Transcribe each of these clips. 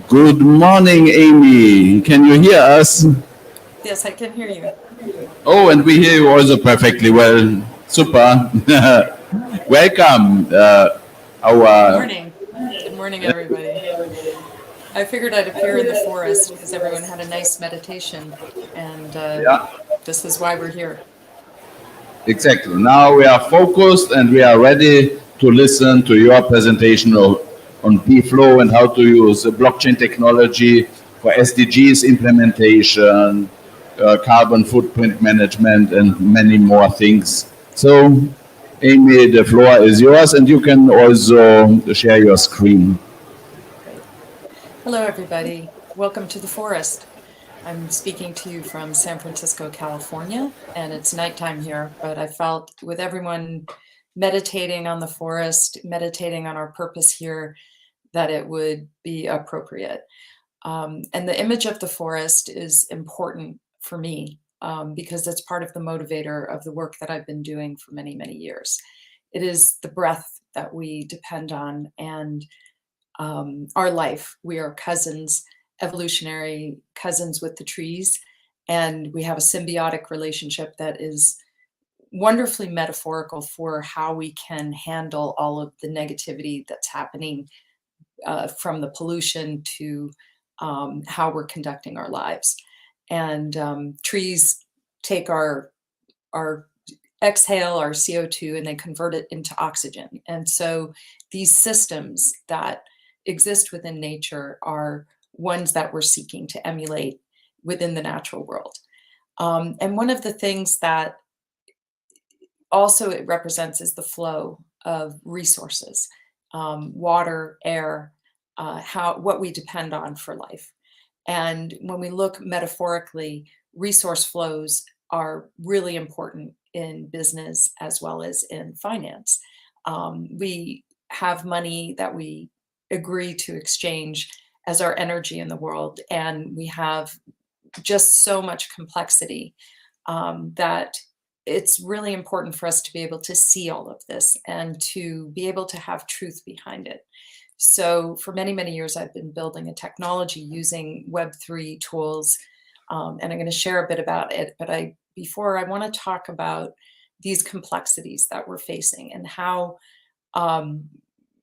Good morning, Amy. Can you hear us? Yes, I can hear you. Oh, and we hear you also perfectly well. Super. Welcome. Good Our morning. Good morning, everybody. I figured I'd appear in the forest because everyone had a nice meditation, and Yeah, this is why we're here. exactly. Now we are focused and we are ready to listen to your presentation on BFlow and how to use blockchain technology for SDGs implementation, carbon footprint management, and many more things. So, Amy, the floor is yours, and you can also share your screen. Great. Hello, everybody. Welcome to the forest. I'm speaking to you from San Francisco, California, and it's nighttime here, but I felt with everyone meditating on the forest, meditating on our purpose here, that it would be appropriate. And the image of the forest is important for me because it's part of the motivator of the work that I've been doing for many, many years. It is the breath that we depend on and our life. We are cousins, evolutionary cousins with the trees, and we have a symbiotic relationship that is wonderfully metaphorical for how we can handle all of the negativity that's happening from the pollution to how we're conducting our lives. And trees take our exhale, our CO2, and they convert it into oxygen. And so these systems that exist within nature are ones that we're seeking to emulate within the natural world. And one of the things that also it represents is the flow of resources, water, air, what we depend on for life. And when we look metaphorically, resource flows are really important in business as well as in finance. We have money that we agree to exchange as our energy in the world, and we have just so much complexity that it's really important for us to be able to see all of this and to be able to have truth behind it. So for many, many years, I've been building a technology using Web3 tools, and I'm going to share a bit about it. But before I want to talk about these complexities that we're facing and how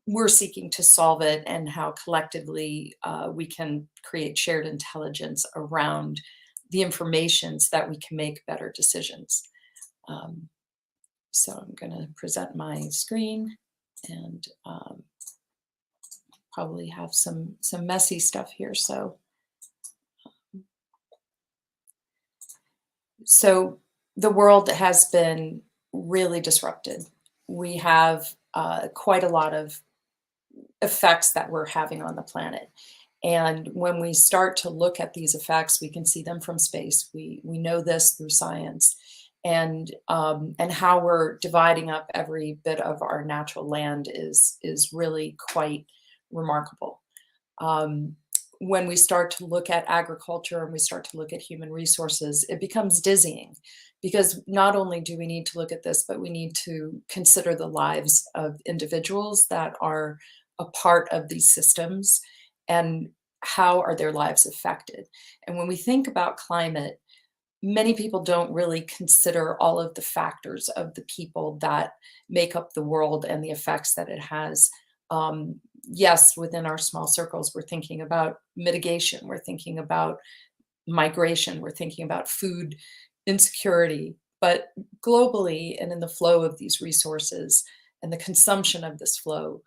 we're seeking to solve it and how collectively we can create shared intelligence around the information so that we can make better decisions. So I'm going to present my screen and probably have some messy stuff here. So the world has been really disrupted. We have quite a lot of effects that we're having on the planet. And when we start to look at these effects, we can see them from space. We know this through science. And how we're dividing up every bit of our natural land is really quite remarkable. When we start to look at agriculture and we start to look at human resources, it becomes dizzying because not only do we need to look at this, but we need to consider the lives of individuals that are a part of these systems and how are their lives affected. And when we think about climate, many people don't really consider all of the factors of the people that make up the world and the effects that it has. Yes, within our small circles, we're thinking about mitigation, we're thinking about migration, we're thinking about food insecurity, but globally and in the flow of these resources and the consumption of this flow,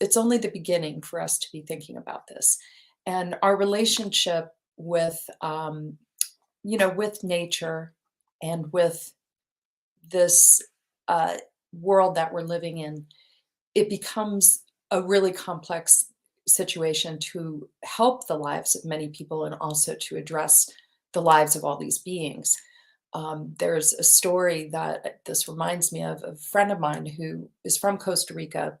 it's only the beginning for us to be thinking about this. And our relationship with with nature and with this world that we're living in, it becomes a really complex situation to help the lives of many people and also to address the lives of all these beings. There's a story that this reminds me of a friend of mine who is from Costa Rica.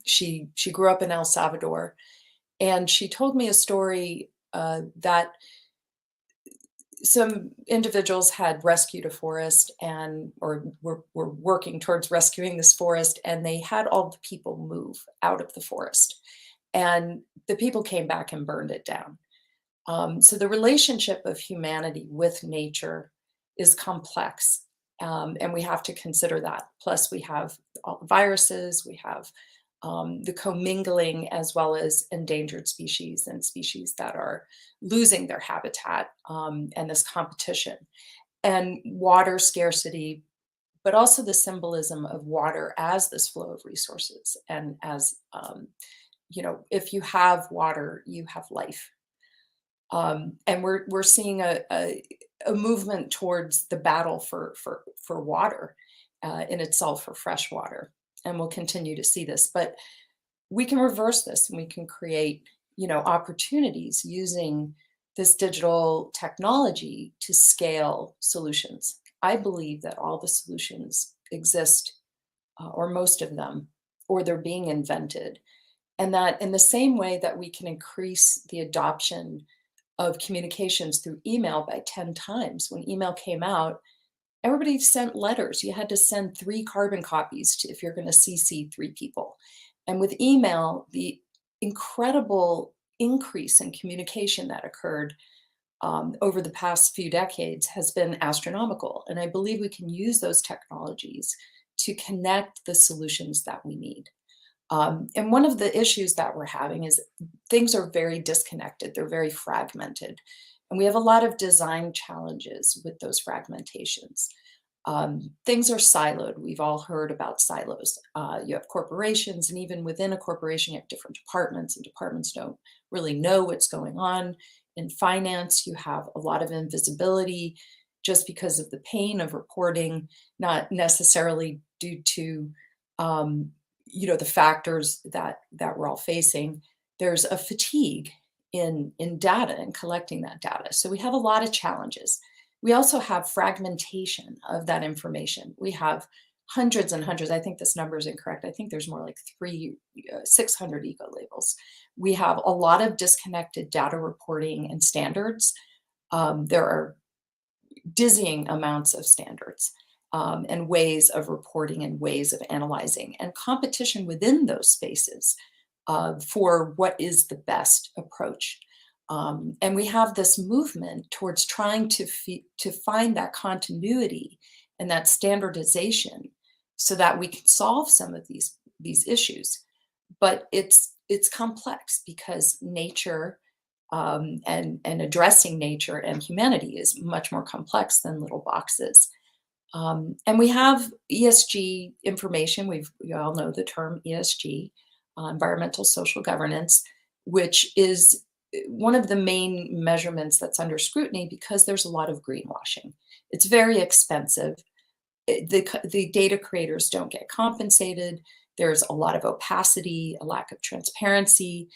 She grew up in El Salvador, and she told me a story that some individuals had rescued a forest or were working towards rescuing this forest, and they had all the people move out of the forest. and the people came back and burned it down. So the relationship of humanity with nature is complex, and we have to consider that. Plus, we have all the viruses, we have the commingling, as well as endangered species and species that are losing their habitat, and this competition, and water scarcity, but also the symbolism of water as this flow of resources, and as if you have water, you have life. And we're seeing a movement towards the battle for water in itself, for fresh water, and we'll continue to see this. But we can reverse this, and we can create opportunities using this digital technology to scale solutions. I believe that all the solutions exist, or most of them, or they're being invented, and that in the same way that we can increase the adoption of communications through email by 10 times. When email came out, everybody sent letters. You had to send 3 carbon copies if you're going to CC 3 people. And with email, the incredible increase in communication that occurred over the past few decades has been astronomical. And I believe we can use those technologies to connect the solutions that we need. And one of the issues that we're having is things are very disconnected. They're very fragmented. And we have a lot of design challenges with those fragmentations. Things are siloed. We've all heard about silos. You have corporations, and even within a corporation, you have different departments, and departments don't really know what's going on. In finance, you have a lot of invisibility just because of the pain of reporting, not necessarily due to the factors that we're all facing. There's a fatigue in data and collecting that data. So we have a lot of challenges. We also have fragmentation of that information. We have hundreds and hundreds. I think this number is incorrect. I think there's more like 600 eco labels. We have a lot of disconnected data reporting and standards. There are dizzying amounts of standards. And ways of reporting and ways of analyzing, and competition within those spaces for what is the best approach. And we have this movement towards trying to find that continuity and that standardization so that we can solve some of these issues. But it's complex, because nature and addressing nature and humanity is much more complex than little boxes. And we have ESG information. We all know the term ESG, environmental social governance, which is one of the main measurements that's under scrutiny because there's a lot of greenwashing. It's very expensive. The data creators don't get compensated. There's a lot of opacity, a lack of transparency.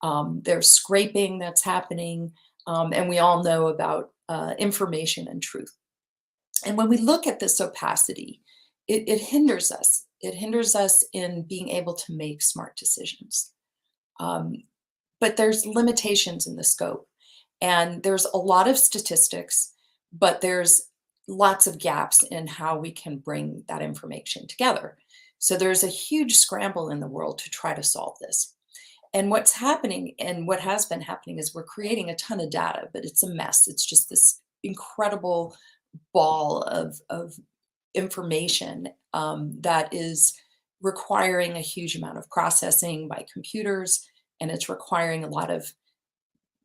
There's scraping that's happening. And we all know about information and truth. And when we look at this opacity, it hinders us. It hinders us in being able to make smart decisions. But there's limitations in the scope. And there's a lot of statistics, but there's lots of gaps in how we can bring that information together. So there's a huge scramble in the world to try to solve this. And what's happening, and what has been happening, is we're creating a ton of data, but it's a mess. It's just this incredible ball of information that is requiring a huge amount of processing by computers, and it's requiring a lot of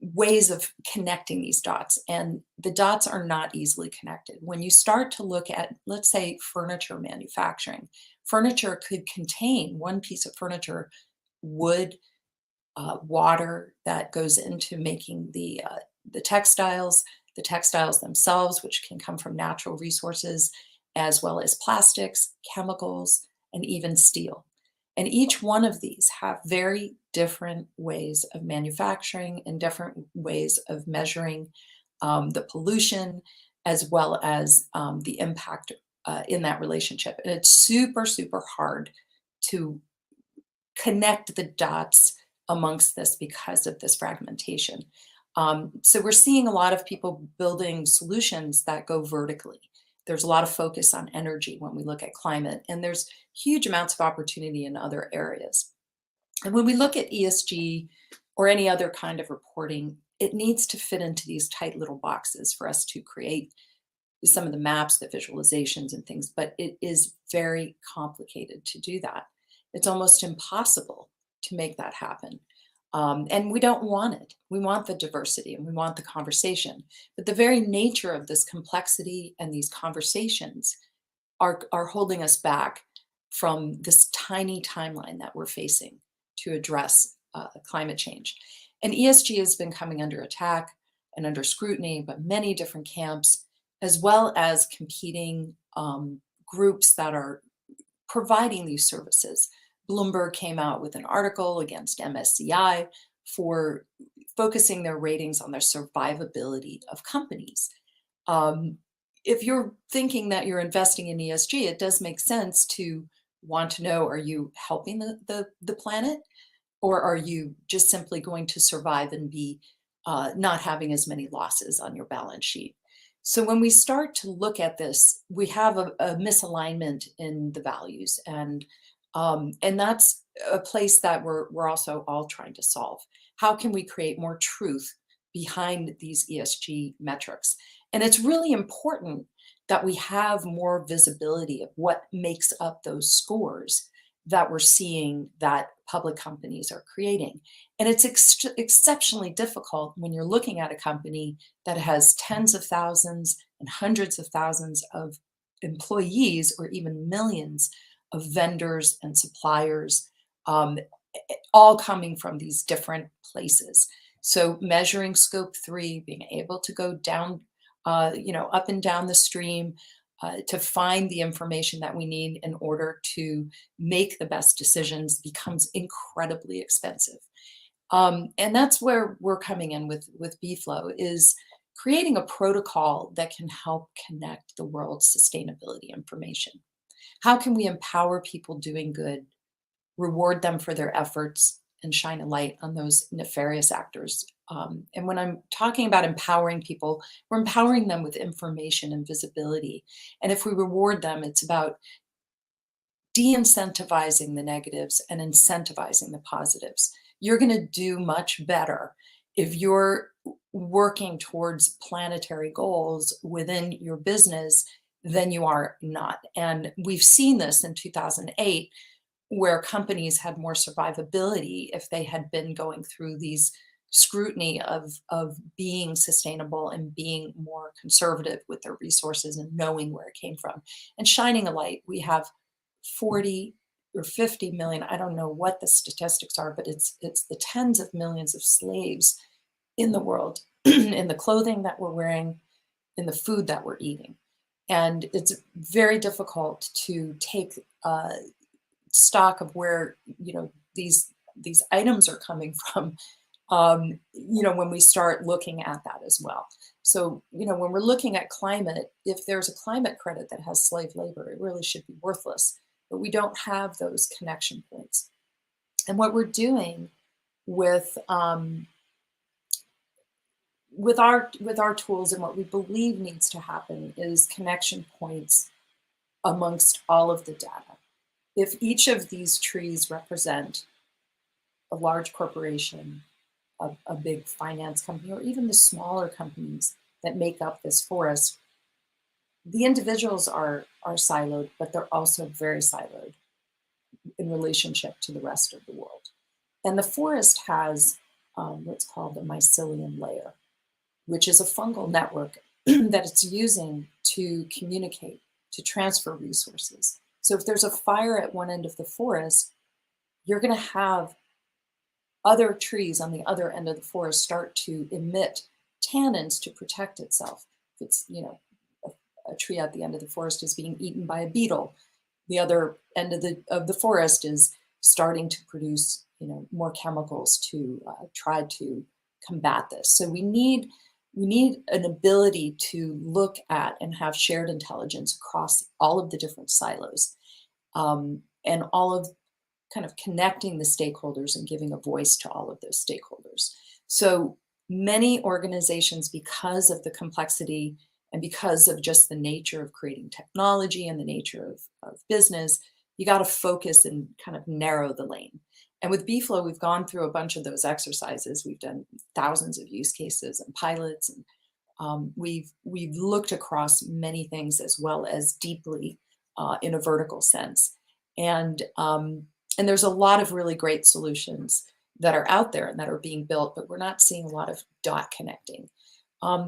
ways of connecting these dots, and the dots are not easily connected. When you start to look at, let's say, furniture manufacturing, furniture could contain, one piece of furniture, wood, water that goes into making the textiles themselves, which can come from natural resources, as well as plastics, chemicals, and even steel. And each one of these have very different ways of manufacturing and different ways of measuring the pollution, as well as the impact in that relationship. And it's super, super hard to connect the dots amongst this because of this fragmentation. So we're seeing a lot of people building solutions that go vertically. There's a lot of focus on energy when we look at climate, and there's huge amounts of opportunity in other areas. And when we look at ESG or any other kind of reporting, it needs to fit into these tight little boxes for us to create some of the maps, the visualizations and things, but it is very complicated to do that. It's almost impossible to make that happen. And we don't want it. We want the diversity and we want the conversation. But the very nature of this complexity and these conversations are holding us back from this tiny timeline that we're facing to address climate change. And ESG has been coming under attack and under scrutiny by many different camps, as well as competing groups that are providing these services. Bloomberg came out with an article against MSCI for focusing their ratings on their survivability of companies. If you're thinking that you're investing in ESG, it does make sense to want to know, are you helping the planet? Or are you just simply going to survive and be not having as many losses on your balance sheet? So when we start to look at this, we have a misalignment in the values, and that's a place that we're also all trying to solve. How can we create more truth behind these ESG metrics? And it's really important that we have more visibility of what makes up those scores that we're seeing that public companies are creating. And it's exceptionally difficult when you're looking at a company that has tens of thousands and hundreds of thousands of employees, or even millions of vendors and suppliers, all coming from these different places. So measuring scope 3, being able to go down, up and down the stream, to find the information that we need in order to make the best decisions becomes incredibly expensive. And that's where we're coming in with BFlo, is creating a protocol that can help connect the world's sustainability information. How can we empower people doing good, reward them for their efforts, and shine a light on those nefarious actors? And when I'm talking about empowering people, we're empowering them with information and visibility. And if we reward them, it's about de-incentivizing the negatives and incentivizing the positives. You're going to do much better if you're working towards planetary goals within your business than you are not. And we've seen this in 2008, where companies had more survivability if they had been going through these scrutiny of being sustainable and being more conservative with their resources and knowing where it came from and shining a light. We have 40 or 50 million, I don't know what the statistics are, but it's the tens of millions of slaves in the world, in the clothing that we're wearing, in the food that we're eating. And it's very difficult to take stock of where these items are coming from, when we start looking at that as well. So when we're looking at climate, if there's a climate credit that has slave labor, it really should be worthless. But we don't have those connection points. And what we're doing with our tools, and what we believe needs to happen, is connection points amongst all of the data. If each of these trees represent a large corporation, a big finance company, or even the smaller companies that make up this forest, the individuals are siloed, but they're also very siloed in relationship to the rest of the world. And the forest has what's called a mycelium layer, which is a fungal network that it's using to communicate, to transfer resources. So if there's a fire at one end of the forest, you're going to have other trees on the other end of the forest start to emit tannins to protect itself. If it's, a tree at the end of the forest is being eaten by a beetle, the other end of the forest is starting to produce, more chemicals to try to combat this. So we need an ability to look at and have shared intelligence across all of the different silos, and all of kind of connecting the stakeholders and giving a voice to all of those stakeholders. So many organizations, because of the complexity and because of just the nature of creating technology and the nature of business, you got to focus and kind of narrow the lane. And with BFlow, we've gone through a bunch of those exercises. We've done thousands of use cases and pilots, and we've looked across many things as well as deeply in a vertical sense. And there's a lot of really great solutions that are out there and that are being built, but we're not seeing a lot of dot connecting.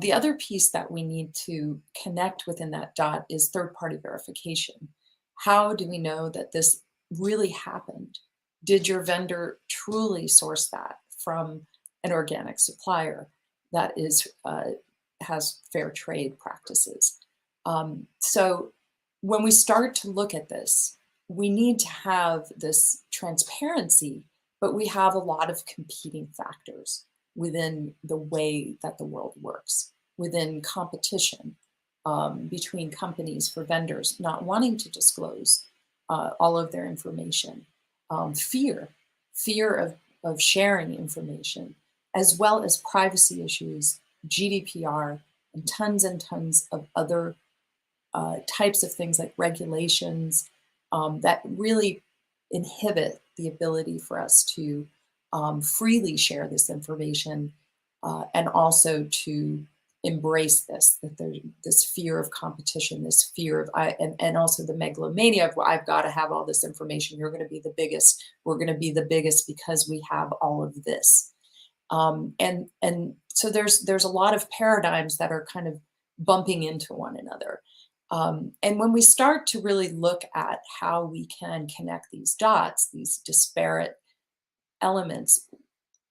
The other piece that we need to connect within that dot is third-party verification. How do we know that this really happened? Did your vendor truly source that from an organic supplier that is has fair trade practices? So when we start to look at this, we need to have this transparency, but we have a lot of competing factors within the way that the world works, within competition between companies for vendors not wanting to disclose all of their information, fear of sharing information, as well as privacy issues, GDPR, and tons of other types of things like regulations that really inhibit the ability for us to freely share this information and also to embrace this, that there's this fear of competition, this fear of, and also the megalomania of, well, I've got to have all this information. You're going to be the biggest. We're going to be the biggest because we have all of this. And so there's a lot of paradigms that are kind of bumping into one another. And when we start to really look at how we can connect these dots, these disparate elements,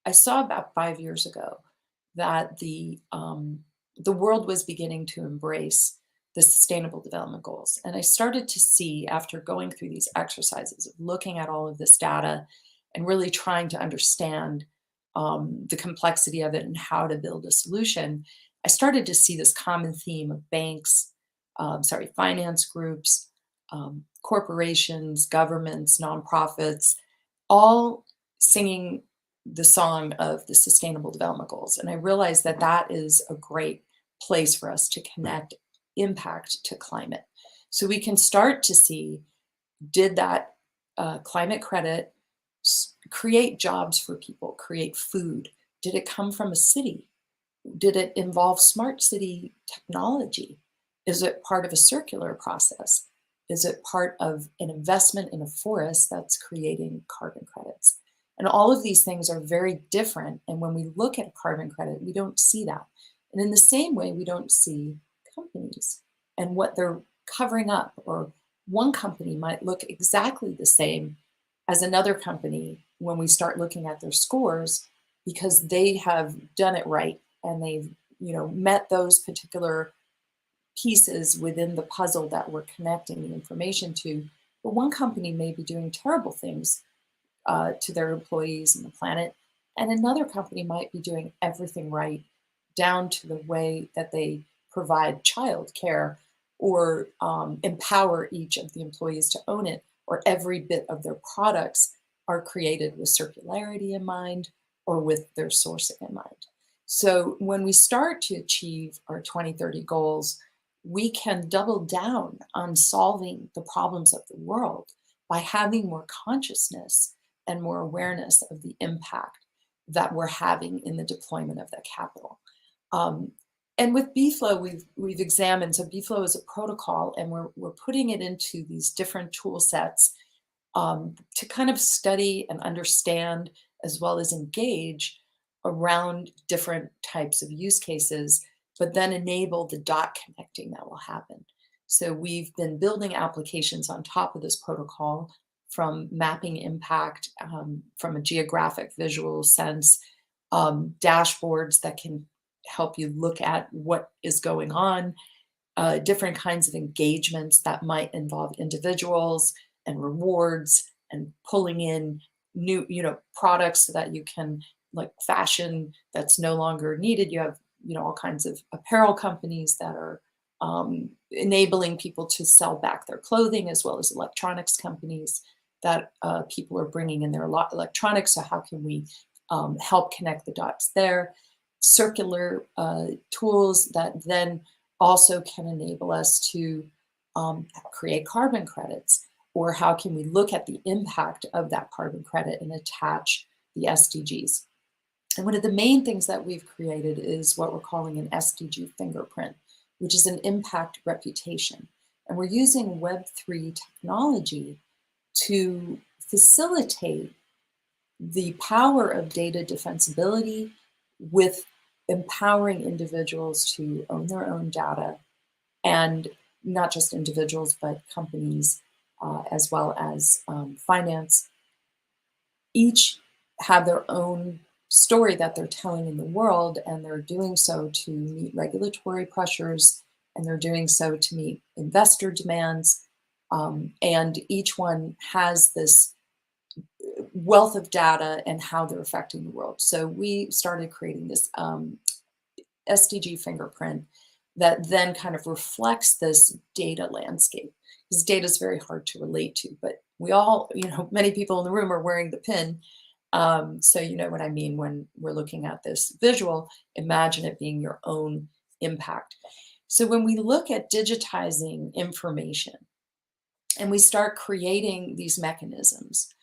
I saw about 5 years ago that the world was beginning to embrace the Sustainable Development Goals. And I started to see, after going through these exercises of looking at all of this data and really trying to understand the complexity of it and how to build a solution, I started to see this common theme of banks, finance groups, corporations, governments, nonprofits, all singing the song of the Sustainable Development Goals. And I realized that that is a great place for us to connect impact to climate. So we can start to see, did that climate credit create jobs for people, create food? Did it come from a city? Did it involve smart city technology? Is it part of a circular process? Is it part of an investment in a forest that's creating carbon credits? And all of these things are very different. And when we look at a carbon credit, we don't see that. And in the same way, we don't see companies and what they're covering up. Or one company might look exactly the same as another company when we start looking at their scores, because they have done it right and they've met those particular pieces within the puzzle that we're connecting the information to. But one company may be doing terrible things to their employees and the planet, and another company might be doing everything right, down to the way that they provide child care or empower each of the employees to own it, or every bit of their products are created with circularity in mind or with their sourcing in mind. So when we start to achieve our 2030 goals, we can double down on solving the problems of the world by having more consciousness and more awareness of the impact that we're having in the deployment of that capital. And with BFlow, we've examined, so BFlow is a protocol, and we're putting it into these different tool sets to kind of study and understand, as well as engage around different types of use cases, but then enable the dot connecting that will happen. So we've been building applications on top of this protocol, from mapping impact from a geographic visual sense, dashboards that can help you look at what is going on, different kinds of engagements that might involve individuals and rewards, and pulling in new products so that you can, like fashion that's no longer needed. You have all kinds of apparel companies that are enabling people to sell back their clothing, as well as electronics companies that people are bringing in their electronics. So how can we help connect the dots there? Circular tools that then also can enable us to create carbon credits, or how can we look at the impact of that carbon credit and attach the SDGs. And one of the main things that we've created is what we're calling an SDG Fingerprint, which is an impact reputation. And we're using Web3 technology to facilitate the power of data defensibility with empowering individuals to own their own data, and not just individuals, but companies, as well as finance. Each have their own story that they're telling in the world, and they're doing so to meet regulatory pressures, and they're doing so to meet investor demands. And each one has this wealth of data and how they're affecting the world. So we started creating this SDG fingerprint that then kind of reflects this data landscape. Because data is very hard to relate to, but we all, many people in the room are wearing the pin. So you know what I mean when we're looking at this visual. Imagine it being your own impact. So when we look at digitizing information and we start creating these mechanisms,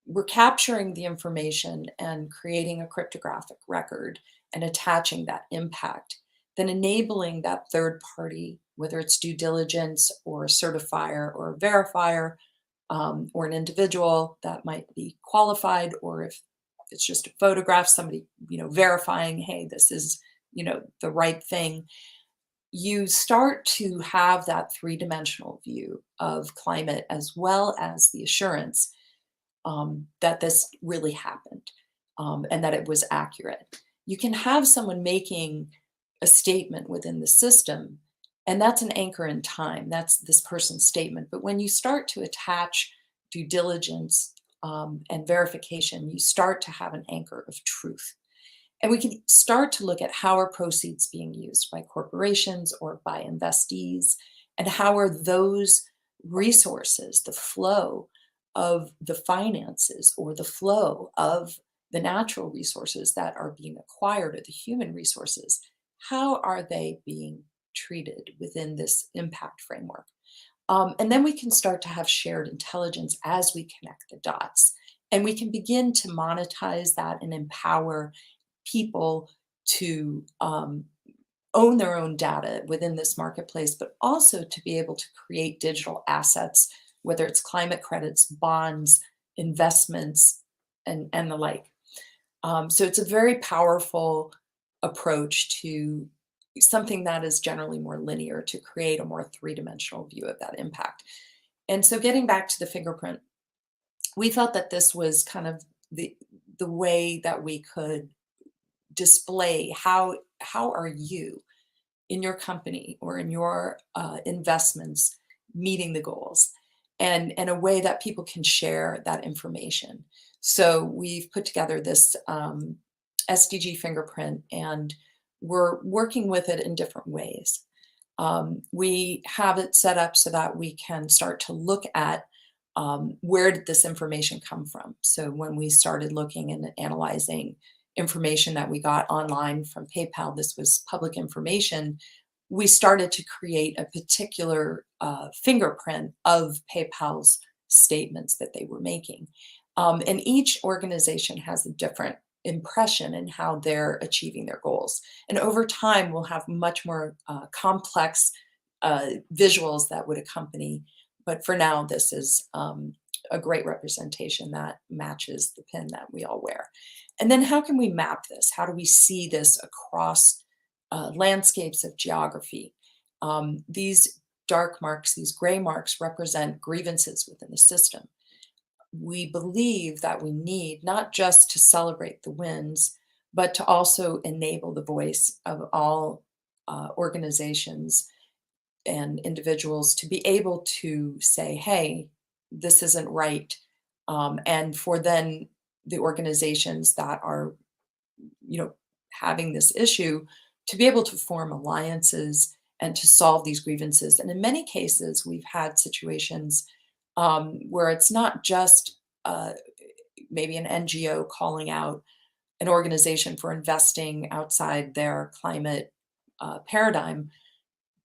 we're capturing the information and creating a cryptographic record and attaching that impact, then enabling that third party, whether it's due diligence or a certifier or a verifier, or an individual that might be qualified, or if it's just a photograph, somebody, verifying, hey, this is, the right thing. You start to have that three-dimensional view of climate, as well as the assurance that this really happened, and that it was accurate. You can have someone making a statement within the system, and that's an anchor in time. That's this person's statement. But when you start to attach due diligence and verification, you start to have an anchor of truth. And we can start to look at how are proceeds being used by corporations or by investees, and how are those resources, the flow of the finances or the flow of the natural resources that are being acquired, or the human resources, how are they being treated within this impact framework? And then we can start to have shared intelligence as we connect the dots. And we can begin to monetize that and empower people to own their own data within this marketplace, but also to be able to create digital assets, whether it's climate credits, bonds, investments, and the like. So it's a very powerful approach to something that is generally more linear, to create a more three-dimensional view of that impact. And so getting back to the fingerprint, we felt that this was kind of the way that we could display how are you in your company or in your investments meeting the goals, and a way that people can share that information. So we've put together this SDG fingerprint, and we're working with it in different ways. We have it set up so that we can start to look at where did this information come from. So when we started looking and analyzing information that we got online from PayPal, this was public information, we started to create a particular fingerprint of PayPal's statements that they were making. And each organization has a different impression in how they're achieving their goals. And over time, we'll have much more complex visuals that would accompany. But for now, this is a great representation that matches the pin that we all wear. And then how can we map this? How do we see this across landscapes of geography? These dark marks, these gray marks, represent grievances within the system. We believe that we need not just to celebrate the wins, but to also enable the voice of all organizations and individuals to be able to say, hey, this isn't right. And for then the organizations that are, having this issue, to be able to form alliances and to solve these grievances. And in many cases, we've had situations where it's not just maybe an NGO calling out an organization for investing outside their climate paradigm,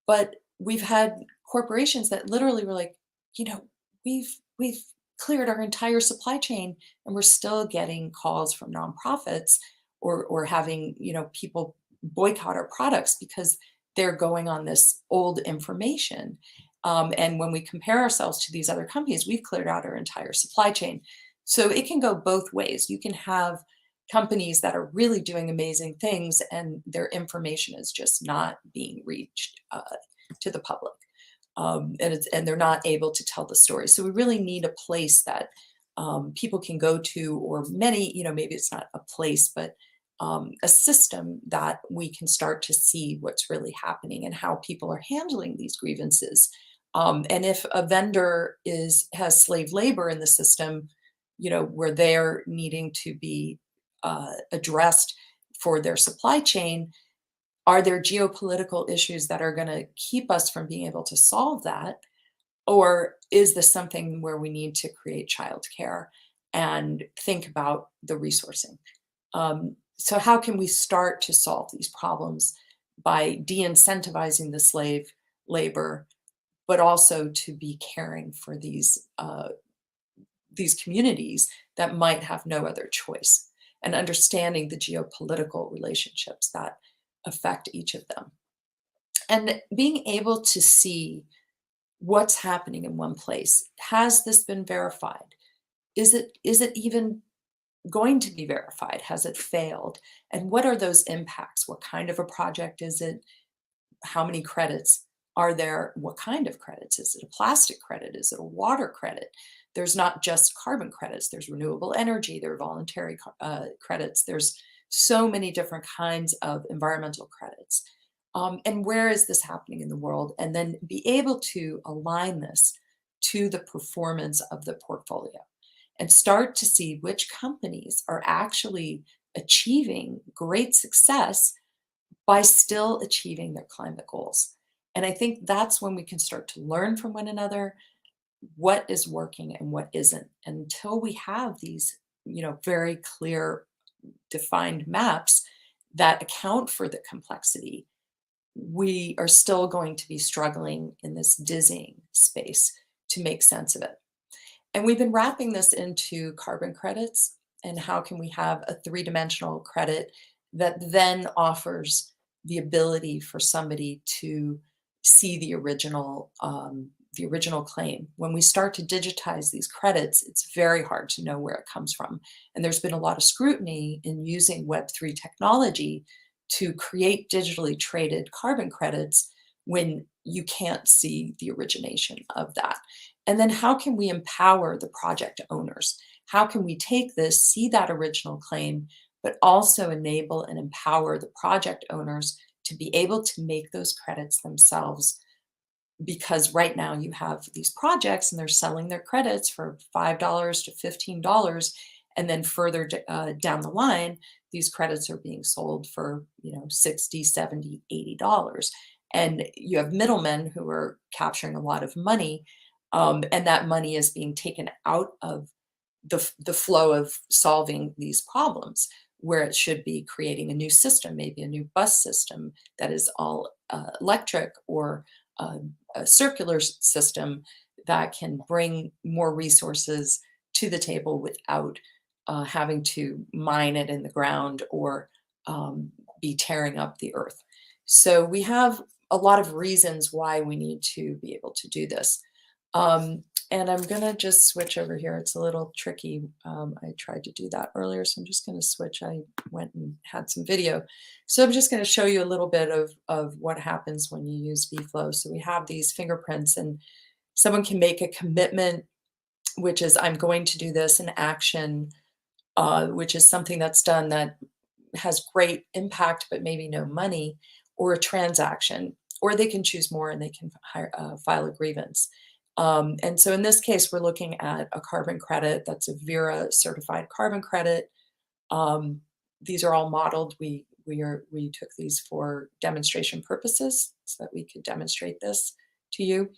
but we've had corporations that literally were like, you know, we've cleared our entire supply chain and we're still getting calls from nonprofits or having, people boycott our products because they're going on this old information. And when we compare ourselves to these other companies, we've cleared out our entire supply chain. So it can go both ways. You can have companies that are really doing amazing things and their information is just not being reached to the public. And they're not able to tell the story. So we really need a place that people can go to, or many, maybe it's not a place, but a system that we can start to see what's really happening and how people are handling these grievances. And if a vendor has slave labor in the system, where they're needing to be addressed for their supply chain, are there geopolitical issues that are going to keep us from being able to solve that? Or is this something where we need to create childcare and think about the resourcing? So how can we start to solve these problems by de-incentivizing the slave labor, but also to be caring for these communities that might have no other choice, and understanding the geopolitical relationships that affect each of them. And being able to see what's happening in one place. Has this been verified? Is it even going to be verified? Has it failed? And what are those impacts? What kind of a project is it? How many credits are there? What kind of credits? Is it a plastic credit? Is it a water credit? There's not just carbon credits. There's renewable energy. There are voluntary credits. There's so many different kinds of environmental credits. And where is this happening in the world? And then be able to align this to the performance of the portfolio and start to see which companies are actually achieving great success by still achieving their climate goals. And I think that's when we can start to learn from one another what is working and what isn't. And until we have these, very clear, defined maps that account for the complexity, we are still going to be struggling in this dizzying space to make sense of it. And we've been wrapping this into carbon credits and how can we have a three-dimensional credit that then offers the ability for somebody to see the original claim. When we start to digitize these credits, it's very hard to know where it comes from. And there's been a lot of scrutiny in using Web3 technology to create digitally traded carbon credits when you can't see the origination of that. And then how can we empower the project owners? How can we take this, see that original claim, but also enable and empower the project owners to be able to make those credits themselves? Because right now you have these projects and they're selling their credits for $5 to $15. And then further down the line, these credits are being sold for, $60, $70, $80. And you have middlemen who are capturing a lot of money. And that money is being taken out of the flow of solving these problems, where it should be creating a new system, maybe a new bus system that is all electric, or a circular system that can bring more resources to the table without having to mine it in the ground or be tearing up the earth. So we have a lot of reasons why we need to be able to do this. And I'm going to just switch over here. It's a little tricky. I tried to do that earlier, so I'm just going to switch. I went and had some video. So I'm just going to show you a little bit of what happens when you use BFlo. So we have these fingerprints, and someone can make a commitment, which is, I'm going to do this, an action, which is something that's done that has great impact, but maybe no money, or a transaction, or they can choose more and they can file a grievance. And so in this case, we're looking at a carbon credit that's a Vera certified carbon credit. These are all modeled. We took these for demonstration purposes so that we could demonstrate this to you.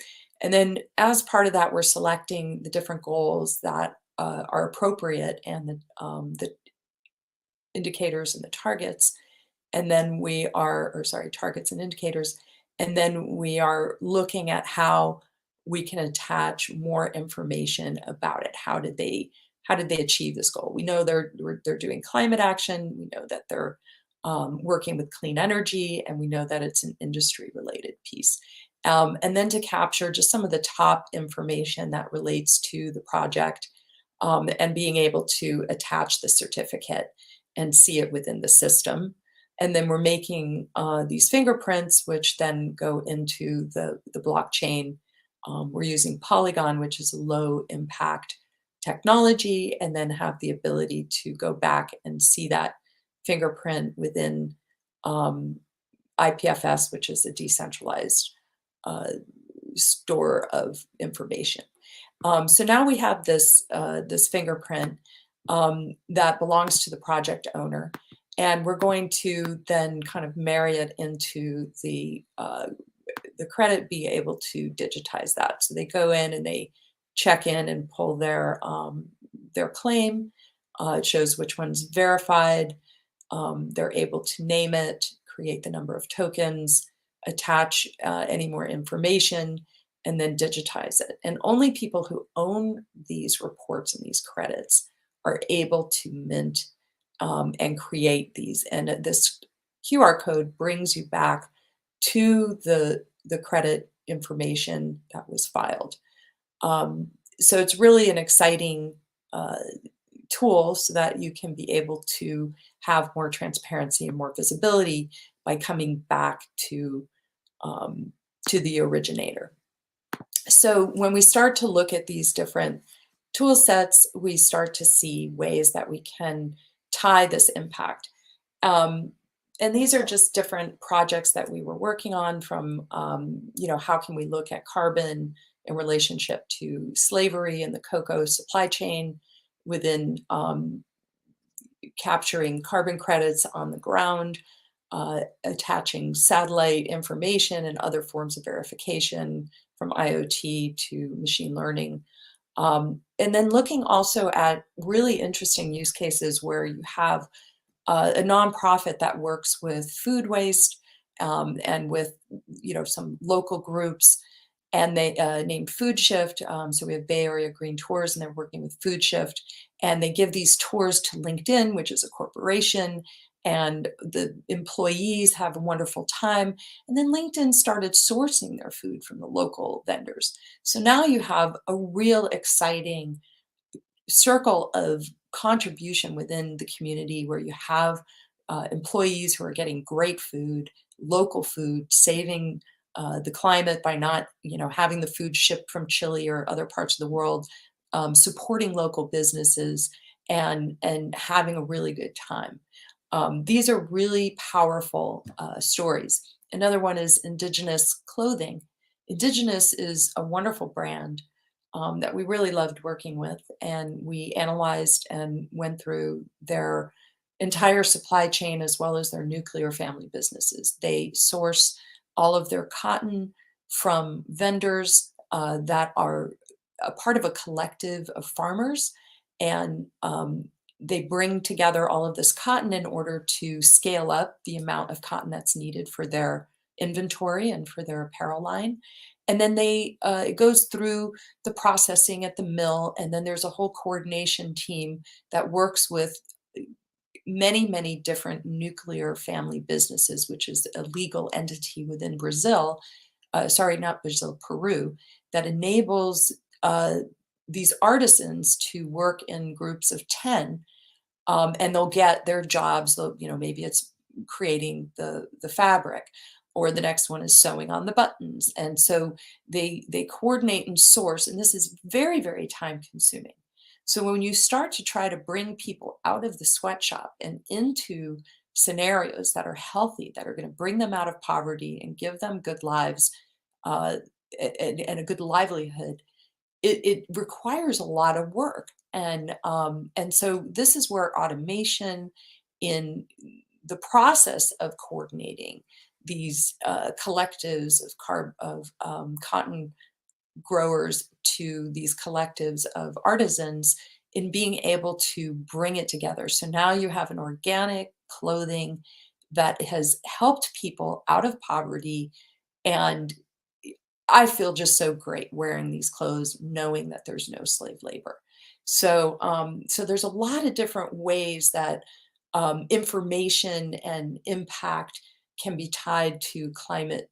And then as part of that, we're selecting the different goals that are appropriate, and the indicators and the targets. And then targets and indicators. And then we are looking at how we can attach more information about it. How did they achieve this goal? We know they're doing climate action. We know that they're working with clean energy, and we know that it's an industry-related piece. And then to capture just some of the top information that relates to the project, and being able to attach the certificate and see it within the system. And then we're making these fingerprints, which then go into the blockchain. We're using Polygon, which is a low impact technology, and then have the ability to go back and see that fingerprint within IPFS, which is a decentralized store of information. So now we have this fingerprint that belongs to the project owner, and we're going to then kind of marry it into the credit, be able to digitize that. So they go in and they check in and pull their claim. It shows which one's verified. They're able to name it, create the number of tokens, attach any more information, and then digitize it. And only people who own these reports and these credits are able to mint and create these. And this QR code brings you back to the credit information that was filed. So it's really an exciting tool so that you can be able to have more transparency and more visibility by coming back to the originator. So when we start to look at these different tool sets, we start to see ways that we can tie this impact. And these are just different projects that we were working on from, how can we look at carbon in relationship to slavery and the cocoa supply chain within capturing carbon credits on the ground, attaching satellite information and other forms of verification from IoT to machine learning. And then looking also at really interesting use cases where you have a nonprofit that works with food waste and with some local groups, and they named Food Shift. So we have Bay Area Green Tours, and they're working with Food Shift, and they give these tours to LinkedIn, which is a corporation, and the employees have a wonderful time. And then LinkedIn started sourcing their food from the local vendors. So now you have a real exciting circle of contribution within the community where you have employees who are getting great food, local food, saving the climate by not, having the food shipped from Chile or other parts of the world, supporting local businesses, and having a really good time. These are really powerful stories. Another one is Indigenous clothing. Indigenous is a wonderful brand that we really loved working with, and we analyzed and went through their entire supply chain as well as their nuclear family businesses. They source all of their cotton from vendors that are a part of a collective of farmers, and they bring together all of this cotton in order to scale up the amount of cotton that's needed for their inventory and for their apparel line. And then it goes through the processing at the mill, and then there's a whole coordination team that works with many, many different nuclear family businesses, which is a legal entity within Brazil, not Brazil, Peru, that enables these artisans to work in groups of 10, and they'll get their jobs. Maybe it's creating the fabric, or the next one is sewing on the buttons. And so they coordinate and source, and this is very, very time consuming. So when you start to try to bring people out of the sweatshop and into scenarios that are healthy, that are going to bring them out of poverty and give them good lives and a good livelihood, it requires a lot of work. And so this is where automation in the process of coordinating these collectives of cotton growers to these collectives of artisans, in being able to bring it together. So now you have an organic clothing that has helped people out of poverty and I feel just so great wearing these clothes, knowing that there's no slave labor. So, so there's a lot of different ways that information and impact can be tied to climate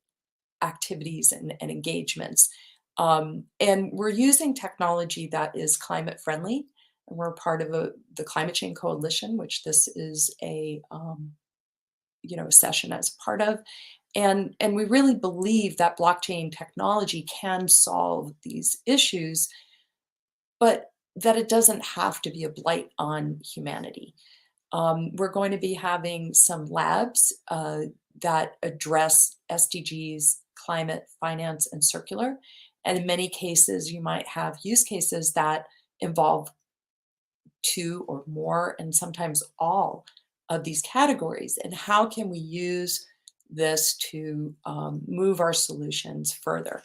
activities and engagements. And we're using technology that is climate friendly. And we're part of the Climate Change Coalition, which this is a a session as part of. And we really believe that blockchain technology can solve these issues, but that it doesn't have to be a blight on humanity. We're going to be having some labs that address SDGs, climate, finance, and circular. And in many cases, you might have use cases that involve two or more, and sometimes all of these categories. And how can we use this to move our solutions further?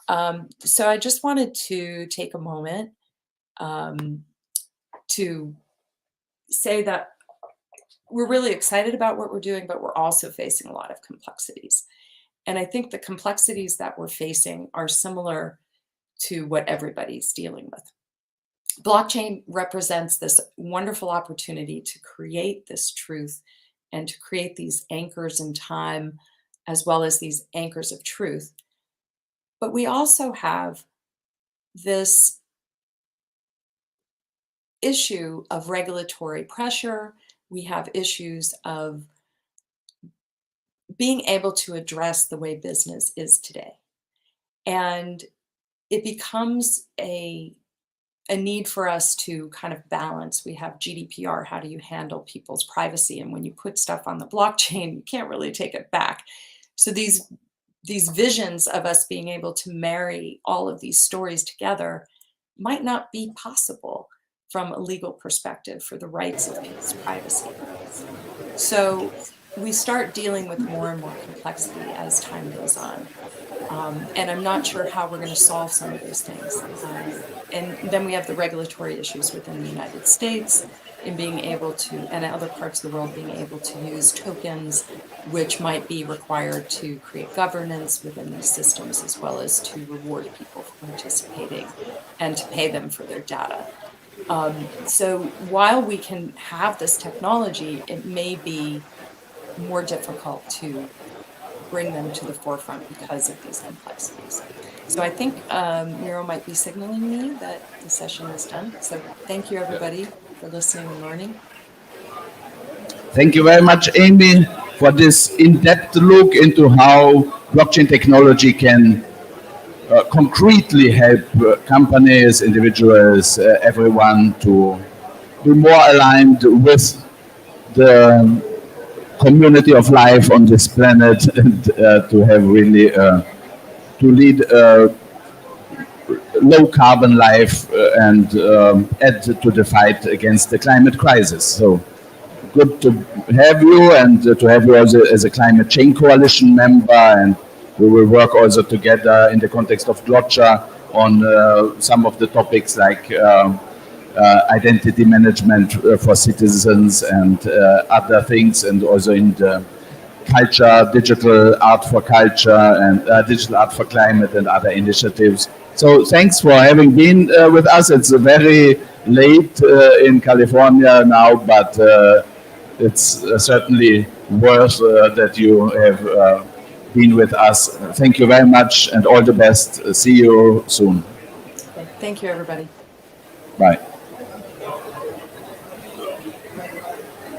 So I just wanted to take a moment to say that we're really excited about what we're doing, but we're also facing a lot of complexities. And I think the complexities that we're facing are similar to what everybody's dealing with. Blockchain represents this wonderful opportunity to create this truth and to create these anchors in time, as well as these anchors of truth. But we also have this issue of regulatory pressure. We have issues of being able to address the way business is today. And it becomes a need for us to kind of balance. We have GDPR, how do you handle people's privacy? And when you put stuff on the blockchain, you can't really take it back. So these visions of us being able to marry all of these stories together might not be possible from a legal perspective for the rights of people's privacy. So we start dealing with more and more complexity as time goes on. And I'm not sure how we're going to solve some of those things. And then we have the regulatory issues within the United States in being able to, and other parts of the world, being able to use tokens, which might be required to create governance within these systems, as well as to reward people for participating and to pay them for their data. So while we can have this technology, it may be more difficult to bring them to the forefront because of these complexities. So I think Miro might be signaling me that the session is done. So thank you, everybody, for listening and learning. Thank you very much, Amy, for this in-depth look into how blockchain technology can concretely help companies, individuals, everyone to be more aligned with the community of life on this planet and to have really to lead a low carbon life and add to the fight against the climate crisis. So good to have you, and to have you as a climate change coalition member, and we will work also together in the context of Glotcha on some of the topics like identity management for citizens and other things, and also in the culture, digital art for culture, and digital art for climate, and other initiatives. So thanks for having been with us. It's very late in California now, but it's certainly worth that you have been with us. Thank you very much, and all the best. See you soon. Thank you, everybody. Bye.